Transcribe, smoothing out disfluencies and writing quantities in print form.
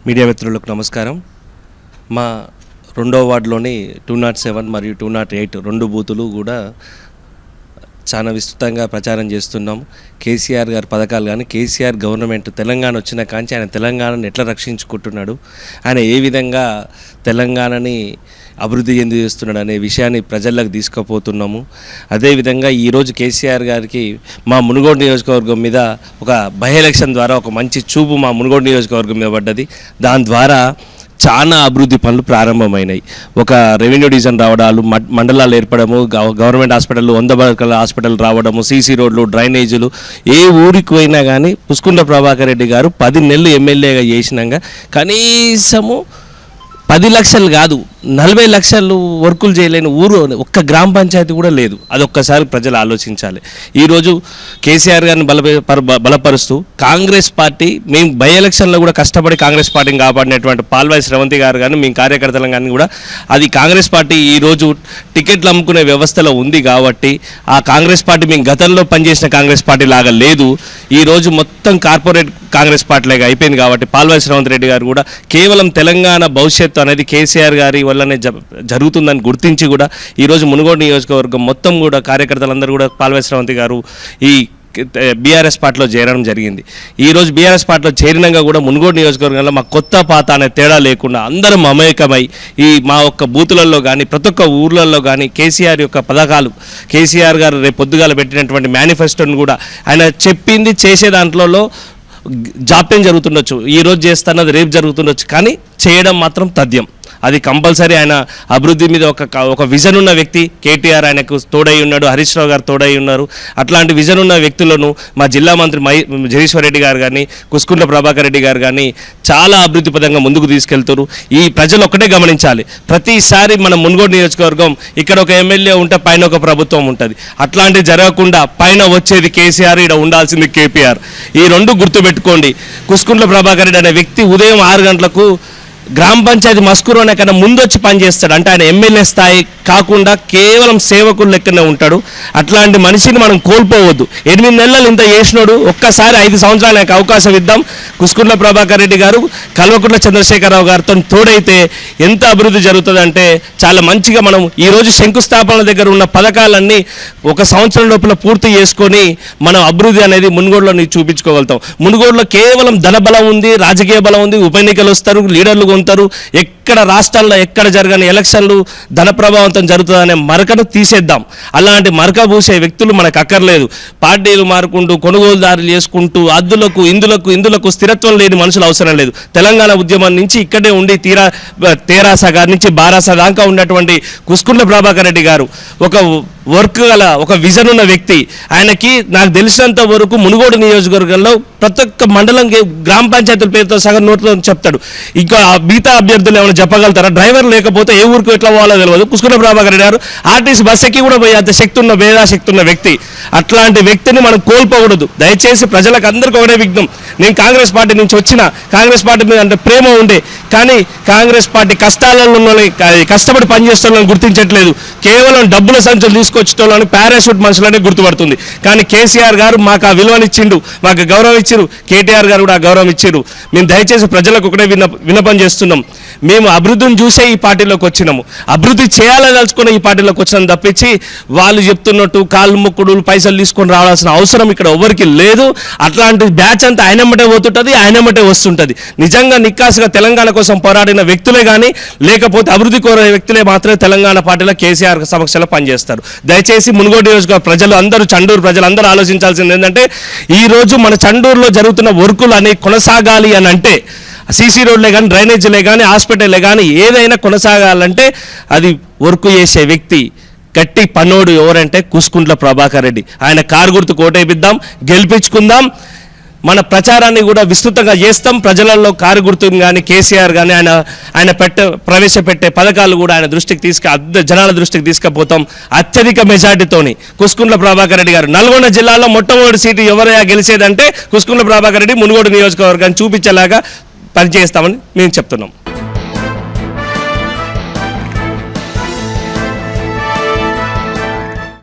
Media మిత్రులకు నమస్కారం. మా రెండవ వార్డులోని 207 మరియు 208 రెండు బూతులు కూడా చాలా విస్తృతంగా ప్రచారం చేస్తున్నాం. కేసీఆర్ గారి పథకాలు కానీ కేసీఆర్ గవర్నమెంట్ తెలంగాణ వచ్చిన కాంచి ఆయన తెలంగాణను ఎట్లా రక్షించుకుంటున్నాడు, ఆయన ఏ విధంగా తెలంగాణని అభివృద్ధి చెంది చేస్తున్నాడు అనే విషయాన్ని ప్రజల్లోకి తీసుకుపోతున్నాము. అదేవిధంగా ఈరోజు కేసీఆర్ గారికి మా మునుగోడు నియోజకవర్గం మీద ఒక బై ఎలక్షన్ ద్వారా ఒక మంచి చూపు మా మునుగోడు నియోజకవర్గం మీద పడ్డది. దాని ద్వారా చాలా అభివృద్ధి పనులు ప్రారంభమైనాయి. ఒక రెవెన్యూ డివిజన్ రావడాలు, మండలాలు ఏర్పడము, గవర్నమెంట్ హాస్పిటల్ 100 పడకల హాస్పిటల్ రావడము, సీసీ రోడ్లు, డ్రైనేజీలు, ఏ ఊరికి పోయినా కానీ పుష్కుండ ప్రభాకర్ రెడ్డి గారు 10 నెలలు ఎమ్మెల్యేగా చేసినాక కనీసము 10 లక్షలు కాదు 40 లక్షలు వర్కులు చేయలేని ఊరు ఒక్క గ్రామ పంచాయతీ కూడా లేదు. అదొక్కసారి ప్రజలు ఆలోచించాలి. ఈరోజు కేసీఆర్ గారిని బలపరుస్తూ కాంగ్రెస్ పార్టీ మేము బై ఎలక్షన్లో కూడా కష్టపడి కాంగ్రెస్ పార్టీని కాపాడినటువంటి పాల్వాయి శ్రవంతి గారు కానీ మేము కార్యకర్తలం కానీ కూడా అది కాంగ్రెస్ పార్టీ ఈరోజు టికెట్లు అమ్ముకునే వ్యవస్థలో ఉంది కాబట్టి ఆ కాంగ్రెస్ పార్టీ మేము గతంలో పనిచేసిన కాంగ్రెస్ పార్టీ లాగా లేదు. ఈరోజు మొత్తం కార్పొరేట్ కాంగ్రెస్ పార్టీలాగా అయిపోయింది కాబట్టి పాల్వాయి శ్రవంతి రెడ్డి గారు కూడా కేవలం తెలంగాణ భవిష్యత్తు అనేది కేసీఆర్ గారి వల్లనే జరుగుతుందని గుర్తించి కూడా ఈరోజు మునుగోడు నియోజకవర్గం మొత్తం కూడా కార్యకర్తలందరూ కూడా పాల్వాయి శ్రవంతి గారు ఈ బీఆర్ఎస్ పార్టీలో చేరడం జరిగింది. ఈరోజు బీఆర్ఎస్ పార్టీలో చేరినాక కూడా మునుగోడు నియోజకవర్గంలో మా కొత్త పాత అనే తేడా లేకుండా అందరం మమేకమై ఈ మా ఒక్క బూతులలో కానీ ప్రతి ఒక్క ఊర్లలో కానీ కేసీఆర్ యొక్క పథకాలు కేసీఆర్ గారు రేపు పొద్దుగాల పెట్టినటువంటి మేనిఫెస్టోని కూడా ఆయన చెప్పింది చేసే దాంట్లో జాప్యం జరుగుతుండొచ్చు, ఈరోజు చేస్తున్నది రేపు జరుగుతుండొచ్చు, కానీ చేయడం మాత్రం తథ్యం. అది కంపల్సరీ. ఆయన అభివృద్ధి మీద ఒక విజన్ ఉన్న వ్యక్తి కేటీఆర్ ఆయనకు తోడై ఉన్నాడు, హరీష్ రావు గారు తోడై ఉన్నారు. అట్లాంటి విజన్ ఉన్న వ్యక్తులను మా జిల్లా మంత్రి జగదీశ్వర్ రెడ్డి గారు కానీ కుస్కుండ ప్రభాకర్ రెడ్డి గారు కానీ చాలా అభివృద్ధి పదంగా ముందుకు తీసుకెళ్తారు. ఈ ప్రజలు ఒక్కటే గమనించాలి, ప్రతిసారి మన మునుగోడు నియోజకవర్గం ఇక్కడ ఒక ఎమ్మెల్యే ఉంటే పైన ఒక ప్రభుత్వం ఉంటుంది. అట్లాంటివి జరగకుండా పైన వచ్చేది కేసీఆర్, ఇక్కడ ఉండాల్సింది కేపీఆర్. ఈ రెండు గుర్తుపెట్టుకోండి. కుస్కుండ ప్రభాకర్ రెడ్డి అనే వ్యక్తి ఉదయం 6 గంటలకు గ్రామ పంచాయతీ మస్కూరు అనే కన్నా ముందు వచ్చి పనిచేస్తాడు. అంటే ఆయన ఎమ్మెల్యే స్థాయి కాకుండా కేవలం సేవకులు లెక్కనే ఉంటాడు. అట్లాంటి మనిషిని మనం కోల్పోవద్దు. 8 నెలలు ఇంత చేసినాడు, ఒక్కసారి 5 సంవత్సరాలు ఆయనకు అవకాశం ఇద్దాం. కుస్కుండ్ల ప్రభాకర్ రెడ్డి గారు కల్వకుంట్ల చంద్రశేఖరరావు గారితో తోడైతే ఎంత అభివృద్ధి జరుగుతుందంటే చాలా మంచిగా మనం ఈరోజు శంకుస్థాపనల దగ్గర ఉన్న పథకాలన్నీ 1 సంవత్సరం లోపల పూర్తి చేసుకొని మనం అభివృద్ధి అనేది మునుగోడులో చూపించుకోగలుగుతాం. మునుగోడులో కేవలం ధన బలం ఉంది, రాజకీయ బలం ఉంది, ఉప ఎన్నికలు వస్తారు, లీడర్లు ఉంటారు. ఎక్కడ రాష్ట్రాల్లో ఎక్కడ జరగని ఎలక్షన్లు ధన ప్రభావంతం జరుగుతుందనే మరకను తీసేద్దాం. అలాంటి మరక పూసే వ్యక్తులు మనకు అక్కర్లేదు. పార్టీలు మారుకుంటూ కొనుగోలుదారులు చేసుకుంటూ అద్దులకు ఇందులకు స్థిరత్వం లేని మనుషులు అవసరం లేదు. తెలంగాణ ఉద్యమం నుంచి ఇక్కడే ఉండి తేరాస గారి నుంచి బారాస దాకా ఉన్నటువంటి కుస్కుండ్ల ప్రభాకర్ రెడ్డి గారు ఒక వర్క్ గల ఒక విజన్ ఉన్న వ్యక్తి. ఆయనకి నాకు తెలిసినంత వరకు మునుగోడు నియోజకవర్గంలో ప్రతి ఒక్క మండలం గ్రామ పంచాయతీల పేరుతో సగం నోట్లో చెప్తాడు. ఇంకా మిగతా అభ్యర్థులు ఏమైనా చెప్పగలుగుతారా? డ్రైవర్ లేకపోతే ఏ ఊరికి ఎట్లా పోవాలో తెలియదు. కుస్కుండ్ల ప్రభాకర్ రెడ్డి గారు ఆర్టీసీ బస్ ఎక్కి కూడా పోయి అంత మేధాశక్తి ఉన్న వ్యక్తి. అట్లాంటి వ్యక్తిని మనం కోల్పోకూడదు. దయచేసి ప్రజలకు అందరికీ ఒకటే విజ్ఞప్తి. నేను కాంగ్రెస్ పార్టీ నుంచి వచ్చిన కాంగ్రెస్ పార్టీ మీద అంటే ప్రేమ ఉండే, కానీ కాంగ్రెస్ పార్టీ కష్టాలలో కష్టపడి పనిచేస్తున్న గుర్తించట్లేదు. కేవలం డబ్బుల సంచులు తీసుకొచ్చేటోళ్ళని పారాషూట్ మనుషులని గుర్తుపడుతుంది. కానీ కేసీఆర్ గారు మాకు ఆ విలువనిచ్చిండు, మాకు గౌరవం ఇచ్చారు. కేటీఆర్ గారు కూడా ఆ గౌరవం ఇచ్చారు. మేము దయచేసి ప్రజలకు ఒకటే విన్నపం చేస్తున్నాం. మేము అభివృద్ధిని చూసే ఈ పార్టీలోకి వచ్చినాము, అభివృద్ధి చేయాలని తలుచుకుని ఈ పార్టీలోకి వచ్చినాం తప్పించి వాళ్ళు చెప్తున్నట్టు కాళ్ళు మొక్కుడు పైసలు తీసుకొని రావాల్సిన అవసరం ఇక్కడ ఎవరికి లేదు. అట్లాంటి బ్యాచ్ అంతా ఆయనమ్మటే పోతుంటుంది, ఆయనమ్మటే వస్తుంటుంది. నిజంగా నిక్కాసుగా తెలంగాణ కోసం పోరాడిన వ్యక్తులే కానీ లేకపోతే అభివృద్ధి కోరే వ్యక్తులే మాత్రమే తెలంగాణ పార్టీలో కేసీఆర్ సమక్షంలో పనిచేస్తారు. దయచేసి మునుగోడు నియోజకవర్గ ప్రజలు అందరూ, చండూరు ప్రజలు అందరూ ఆలోచించాల్సింది ఏంటంటే ఈరోజు మన చండూరులో జరుగుతున్న వర్కులు అనేవి కొనసాగాలి అని అంటే సీసీ రోడ్లే కానీ డ్రైనేజీలే కానీ హాస్పిటల్లే కానీ ఏదైనా కొనసాగాలంటే అది వర్క్ చేసే వ్యక్తి గట్టి పన్నోడు ఎవరంటే కుస్కుండ్ల ప్రభాకర్ రెడ్డి. ఆయన కారు గుర్తు కోటేపిద్దాం, గెలిపించుకుందాం. మన ప్రచారాన్ని కూడా విస్తృతంగా చేస్తాం. ప్రజలలో కారు గుర్తుని కానీ కేసీఆర్ కానీ ఆయన ప్రవేశపెట్టే పథకాలు కూడా ఆయన దృష్టికి జనాల దృష్టికి తీసుకుపోతాం. అత్యధిక మెజార్టీతోని కుస్కుండ్ల ప్రభాకర్ రెడ్డి గారు నల్గొండ జిల్లాలో మొట్టమొదటి సీటు ఎవరైనా గెలిచేదంటే కుస్కుండ్ల ప్రభాకర్ రెడ్డి మునుగోడు నియోజకవర్గాన్ని చూపించేలాగా పనిచేస్తామని మేము చెప్తున్నాం.